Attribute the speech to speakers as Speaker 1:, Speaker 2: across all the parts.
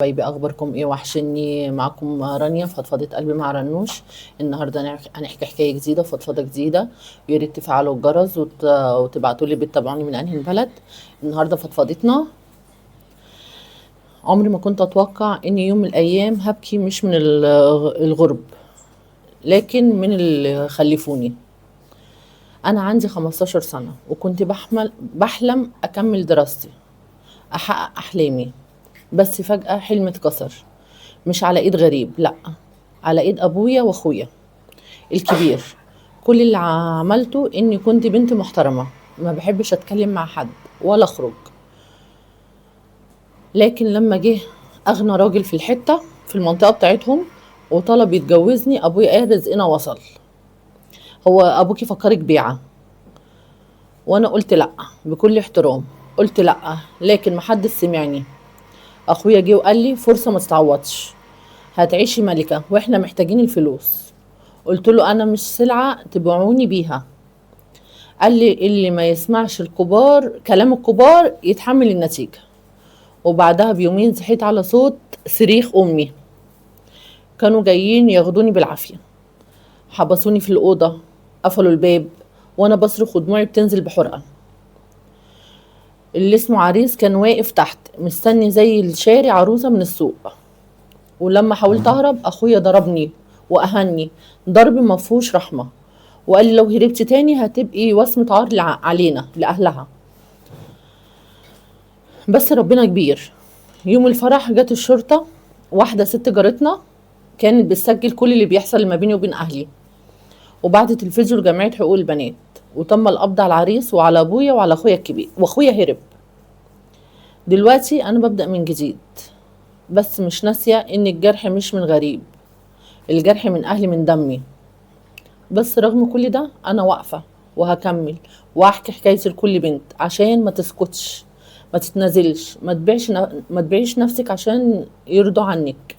Speaker 1: حبايبي، اخباركم ايه؟ وحشني. معاكم رانيا فضفضة قلبي مع رنوش. النهارده هنحكي حكايه جديده وفضفضه جديده. ويا ريت تفعلوا الجرس وتبعتوا لي بتتابعوني من انهي البلد. النهارده فضفضتنا. عمري ما كنت اتوقع ان يوم من الايام هبكي، مش من الغرب، لكن من اللي خلفوني. انا عندي 15 سنه وكنت بحلم اكمل دراستي، احقق احلامي. بس فجاه حلمي اتكسر. مش على ايد غريب، لا، على ايد ابويا واخويا الكبير. كل اللي عملته اني كنت بنت محترمة، ما بحبش اتكلم مع حد ولا اخرج. لكن لما جه اغنى راجل في الحتة، في المنطقة بتاعتهم، وطلب يتجوزني، ابويا قال رزقنا وصل. هو ابوكي فكرك بيعة؟ وانا قلت لا، بكل احترام قلت لا، لكن محدش سمعني. اخويا جه وقال لي فرصة ما تتعوضش، هتعيشي ملكة واحنا محتاجين الفلوس. قلت له انا مش سلعة تبيعوني بيها. قال لي اللي ما يسمعش الكبار كلام الكبار يتحمل النتيجة. وبعدها بيومين صحيت على صوت صريخ امي. كانوا جايين ياخدوني بالعافية، حبسوني في الأوضة، قفلوا الباب، وانا بصرخ ودموعي بتنزل بحرقة. اللي اسمه عريس كان واقف تحت مستني زي الشاري عروسة من السوق. ولما حاولت اهرب اخويا ضربني واهني ضرب مفهوش رحمة، وقال لي لو هربت تاني هتبقي وصمة عار علينا لأهلها. بس ربنا كبير. يوم الفرح جت الشرطة، واحدة ست جارتنا كانت بتسجل كل اللي بيحصل ما بيني وبين أهلي، وبعتت الفيديو لجمعية حقوق البنات، وتم القبض على العريس وعلى أبويا وعلى أخويا الكبير، وأخويا هرب. دلوقتي أنا ببدأ من جديد، بس مش ناسية إن الجرح مش من غريب، الجرح من أهلي، من دمي. بس رغم كل ده أنا واقفة وهكمل وأحكي حكايتي لكل بنت عشان ما تسكتش، ما تتنازلش، ما تبيعيش نفسك عشان يرضوا عنك.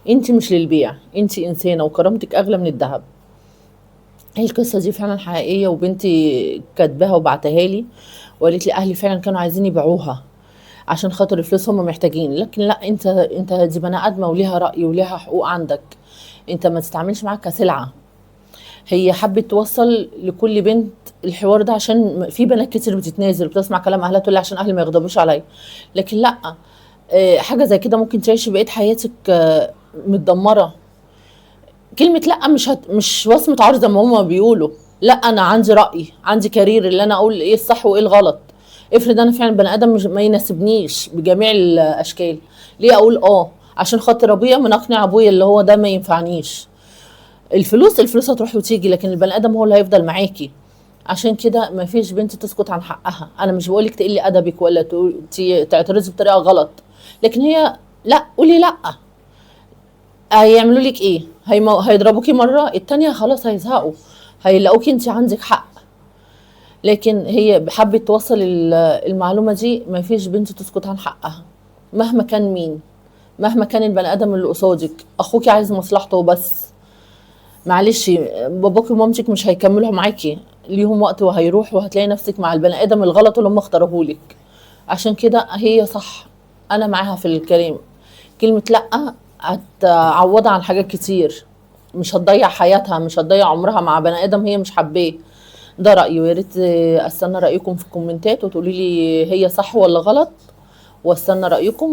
Speaker 1: انت مش للبيع، انت انسانه وكرامتك اغلى من الذهب. هي القصه دي فعلا حقيقيه، وبنتي كاتباها وبعتها لي، وقالت لي اهلي فعلا كانوا عايزين يبيعوها عشان خاطر الفلوس، هم محتاجين. لكن لا، انت دي بني ادمه وليها راي وليها حقوق عندك، انت ما تتعاملش معاها كسلعه. هي حبت توصل لكل بنت الحوار ده، عشان في بنات كتير بتتنازل وبتسمع كلام اهلها تقول لي عشان اهلي ما يغضبوش عليا. لكن لا، حاجه زي كده ممكن تعيشي بقيه حياتك متدمره. كلمه لا مش وصمه عار زي ما هما بيقولوا. لا، انا عندي راي، عندي كارير، اللي انا اقول ايه الصح وايه الغلط. افرض انا فعلا بني ادم مش ما يناسبنيش بجميع الاشكال، ليه اقول عشان خاطر ابويا، من اقنع ابويا اللي هو ده ما ينفعنيش. الفلوس هتروح وتيجي، لكن البني ادم هو اللي هيفضل معاكي. عشان كده ما فيش بنت تسكت عن حقها. انا مش بقولك تقلي ادبك ولا تعترضي بطريقه غلط، لكن هي لا، قولي لا. هيعملوا لك ايه؟ هيضربوكي مره، التانية خلاص هيزهقوا، هيلاقوكي انت عندك حق. لكن هي حبت توصل المعلومه دي. ما فيش بنت تسكت عن حقها مهما كان مين، مهما كان البني ادم اللي قصادك. اخوكي عايز مصلحته وبس. معلش، باباكي ومامتك مش هيكملوا معاكي، ليهم وقت وهيروح، وهتلاقي نفسك مع البني ادم الغلط اللي هم اختاروهولك. عشان كده هي صح، انا معاها في الكلام. كلمة لا هتعوضها عن حاجات كتير، مش هتضيع حياتها، مش هتضيع عمرها مع بني ادم هي مش حباه. ده رأيي، ويا ريت استنى رأيكم في الكومنتات وتقولي لي هي صح ولا غلط، واستنى رأيكم